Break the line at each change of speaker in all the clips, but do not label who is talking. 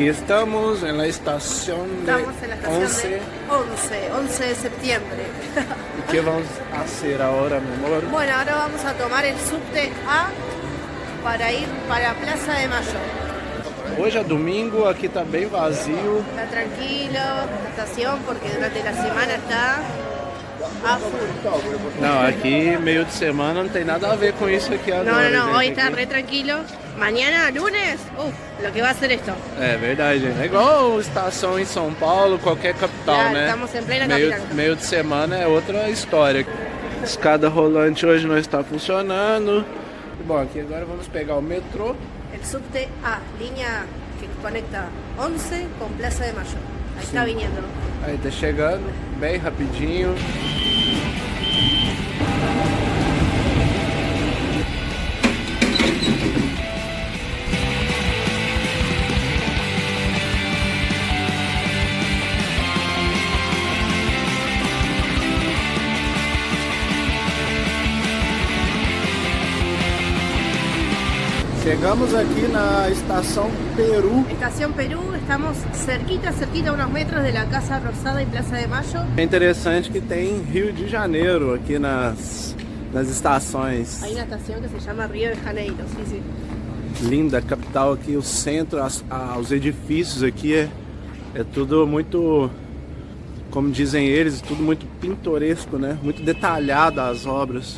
Aqui estamos en la estación de
Estamos en la estación
11.
de 11 de septiembre.
¿Y qué vamos a hacer ahora, mi amor?
Bueno, ahora vamos a tomar el subte A para ir para Plaza de Mayo.
Hoje é domingo, aqui tá bem vazio.
Está tranquilo la estación porque durante la semana está a full.
Não, aqui meio de semana não tem nada a ver com isso aqui agora.
No, hoy
gente,
está
aqui.
re tranquilo. Mañana, lunes, lo que va a ser esto.
É verdade, gente. É igual estação em São Paulo, qualquer capital,
Claro,
né?
estamos em plena capital.
Meio de semana é outra história. Escada rolante hoje não está funcionando. Bom, aqui agora vamos pegar o metrô.
El subte A, línea que conecta 11 con Plaza de Mayo. Ahí está viniendo.
Aí tá chegando, bem rapidinho. Chegamos aqui na estação Peru.
Estación Perú, estamos cerquita, a unos metros de la Casa Rosada y Plaza de Mayo.
É interessante que tem Rio de Janeiro aqui nas estações.
Hay una estación que se llama Río de Janeiro, sí.
Linda capital aqui, o centro, os edifícios aqui é tudo muito, como dizem eles, tudo muito pintoresco, né? Muito detalhado as obras.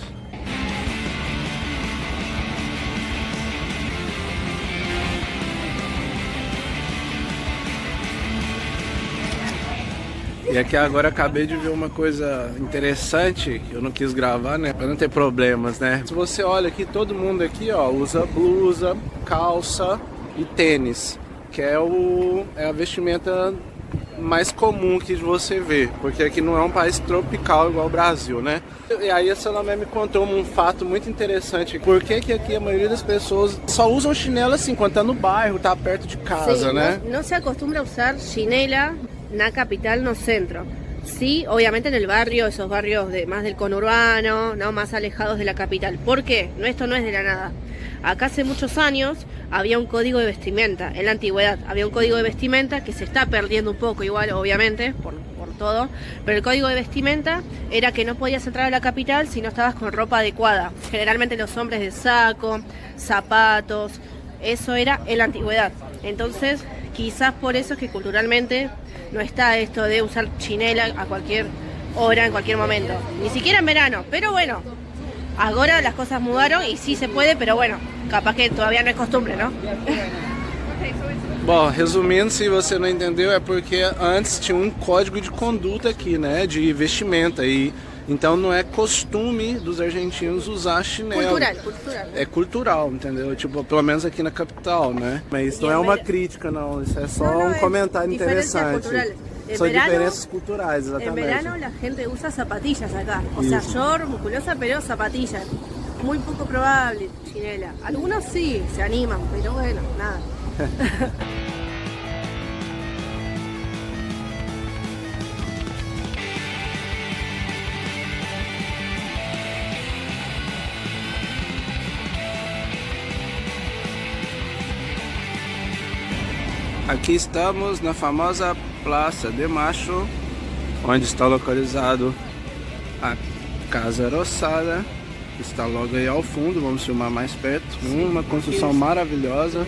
E aqui agora acabei de ver uma coisa interessante que eu não quis gravar, né? Pra não ter problemas, né? Se você olha aqui, todo mundo aqui, ó, usa blusa, calça e tênis, que é a vestimenta mais comum que você vê, porque aqui não é um país tropical igual o Brasil, né? E aí a Salomé me contou um fato muito interessante. Por que aqui a maioria das pessoas só usam chinelo assim, quando tá no bairro, tá perto de casa,
Sí,
né?
no se acostumbra a usar chinela na capital, no centro. Sí, obviamente en el barrio, esos barrios más del conurbano, ¿no? Más alejados de la capital. ¿Por qué? Esto no es de la nada. Acá hace muchos años había un código de vestimenta, en la antigüedad había un código de vestimenta que se está perdiendo un poco igual, obviamente, por todo, pero el código de vestimenta era que no podías entrar a la capital si no estabas con ropa adecuada. Generalmente los hombres de saco, zapatos, eso era en la antigüedad. Entonces, quizás por eso es que culturalmente no está esto de usar chinela a cualquier hora, en cualquier momento. Ni siquiera en verano, pero bueno, ahora las cosas mudaron y sí se puede, pero bueno, capaz que todavía no es costumbre, ¿no?
Bom, resumindo, se você não entendeu, é porque antes tinha um código de conduta aqui, né, de vestimenta, e então não é costume dos argentinos usar chinelo.
Cultural.
É cultural, entendeu? Tipo, pelo menos aqui na capital, né? Mas isso não é uma crítica, não, isso é só um comentário interessante. São diferenças culturais, exatamente.
En verano la gente usa zapatillas acá, o sea, short, musculosa, pero zapatillas. Muy poco probable chinela. Algunos sí se animan, pero bueno, nada.
Aqui estamos na famosa Plaza de Mayo, onde está localizado a Casa Rosada, que está logo aí ao fundo. Vamos filmar mais perto. Uma construção maravilhosa,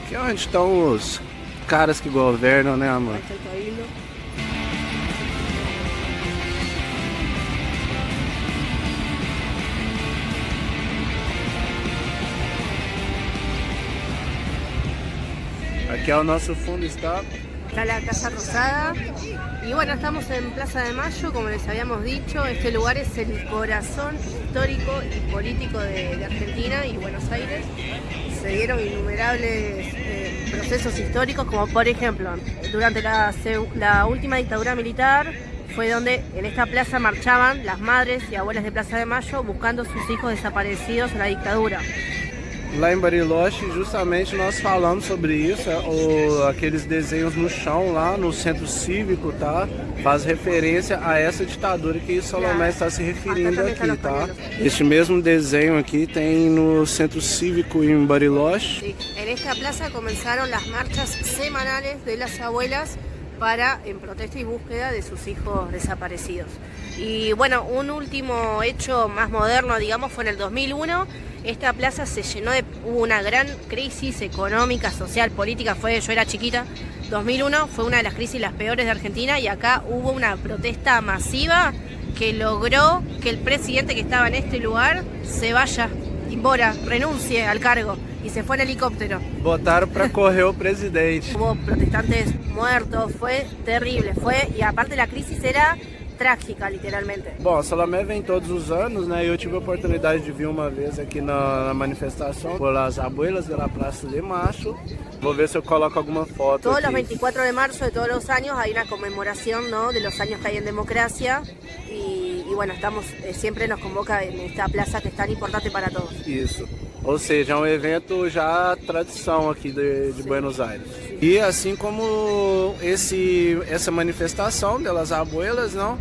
que é onde estão os caras que governam, né, amor? Aquí al nuestro fondo está
la Casa Rosada y bueno, estamos en Plaza de Mayo, como les habíamos dicho. Este lugar es el corazón histórico y político de Argentina y Buenos Aires. Se dieron innumerables procesos históricos, como por ejemplo, durante la última dictadura militar fue donde en esta plaza marchaban las madres y abuelas de Plaza de Mayo buscando a sus hijos desaparecidos en la dictadura.
lá em Bariloche, justamente nós falamos sobre isso, aqueles desenhos no chão lá no centro cívico, tá? Faz referência a essa ditadura que Salomé está se referindo aqui, tá? Este mesmo desenho aqui tem no centro cívico em Bariloche.
Sí. En esta plaza comenzaron las marchas semanales de las abuelas en protesta y búsqueda de sus hijos desaparecidos. Y bueno, un último hecho más moderno, digamos, fue en el 2001. Esta plaza se llenó hubo una gran crisis económica, social, política, yo era chiquita. 2001 fue una de las crisis las peores de Argentina y acá hubo una protesta masiva que logró que el presidente que estaba en este lugar se vaya, embora, renuncie al cargo y se fue en helicóptero.
Botaram para correr o presidente.
Hubo protestantes muertos, fue terrible, y aparte la crisis era trágica, literalmente.
Bom, a Salomé vem todos os anos, né? Eu tive a oportunidade de vir uma vez aqui na manifestação por las abuelas de la Plaza de Mayo. Vou ver se eu coloco alguma foto.
Todos
aqui.
Los 24 de marzo de todos los años hay una conmemoración, ¿no? De los años que hay en democracia y bueno, siempre nos convoca en esta plaza que es tan importante para todos.
Isso. Ou seja, é um evento já tradição aqui de Buenos Aires. E assim como essa manifestação delas abuelas, não?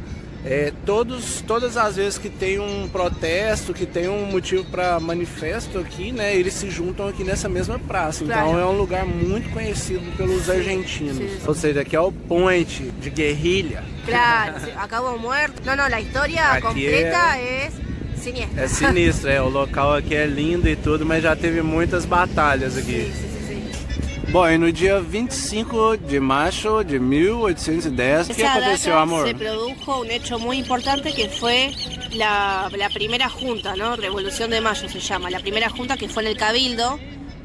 Todas as vezes que tem um protesto, que tem um motivo para manifesto aqui, né, eles se juntam aqui nessa mesma praça. Então
claro.
É um lugar muito conhecido pelos argentinos.
Sí.
Ou seja, aqui é o point de guerrilha.
Claro, acá hubo muertos. No, la historia
Aquí
completa es siniestra.
É sinistro, o local aqui é lindo e tudo, mas já teve muitas batalhas aqui.
Sí.
Bom, e no dia 25 de março de 1810, o que aconteceu, amor?
Se produjo un hecho muy importante que fue la primera junta, ¿no? Revolución de Mayo se llama, la primera junta que fue en el Cabildo.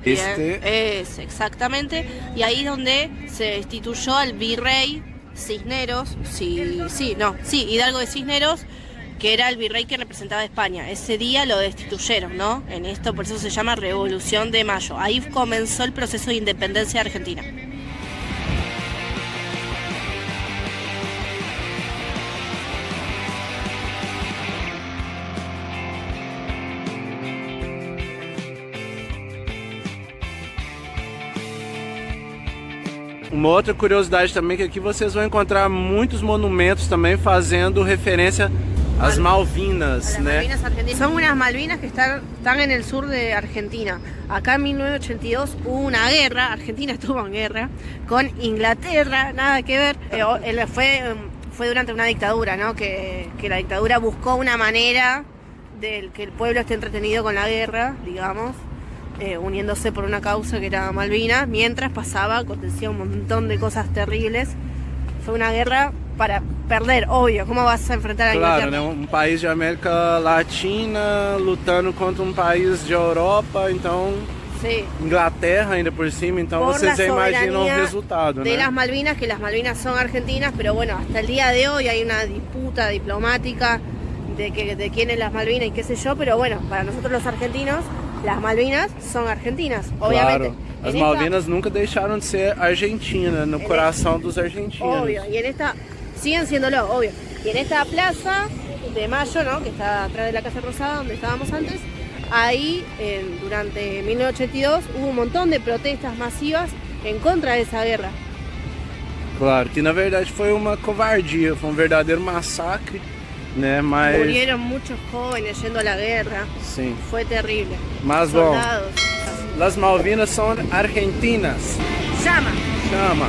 Es exactamente, y ahí donde se destituyó al virrey Cisneros, Hidalgo de Cisneros, que era el virrey que representaba a España. Ese día lo destituyeron, ¿no? Por eso se llama Revolución de Mayo. Ahí comenzó el proceso de independencia de Argentina.
Uma outra curiosidade também que aqui vocês vão encontrar muitos monumentos também fazendo referência às Malvinas, né?
Malvinas argentinas. Son unas Malvinas que están en el sur de Argentina. Acá en 1982 hubo una guerra, Argentina estuvo en guerra con Inglaterra, nada que ver. Fue durante una dictadura, ¿no? Que la dictadura buscó una manera de que el pueblo esté entretenido con la guerra, digamos. Uniéndose por una causa que era Malvinas, mientras acontecía un montón de cosas terribles. Fue una guerra para perder, obvio. ¿Cómo vas a enfrentar a Inglaterra?
Claro, né? Um país de América Latina lutando contra um país de Europa, então
Sí.
Inglaterra ainda por cima, então
Por
vocês já
la
imaginam o
soberanía
resultado,
de
né?
las Malvinas, que las Malvinas son argentinas, pero bueno, hasta el día de hoy hay una disputa diplomática de quién es las Malvinas y qué sé yo, pero bueno, para nosotros los argentinos, las Malvinas son argentinas, obviamente.
Claro, as Malvinas nunca deixaram de ser Argentina, no coração dos argentinos.
Obvio, y en esta, siguen siéndolo, obvio. Y en esta plaza de Mayo, ¿no? Que está atrás de la Casa Rosada, donde estábamos antes, ahí durante 1982 hubo un montón de protestas masivas en contra de esa guerra.
Claro, que na verdade foi uma covardia, foi um verdadeiro massacre, né? Mas
Murieron muchos jóvenes yendo a la guerra.
sim.
Fue terrible.
Mas bom,
Soldados.
las Malvinas são argentinas.
Llama.
Chama.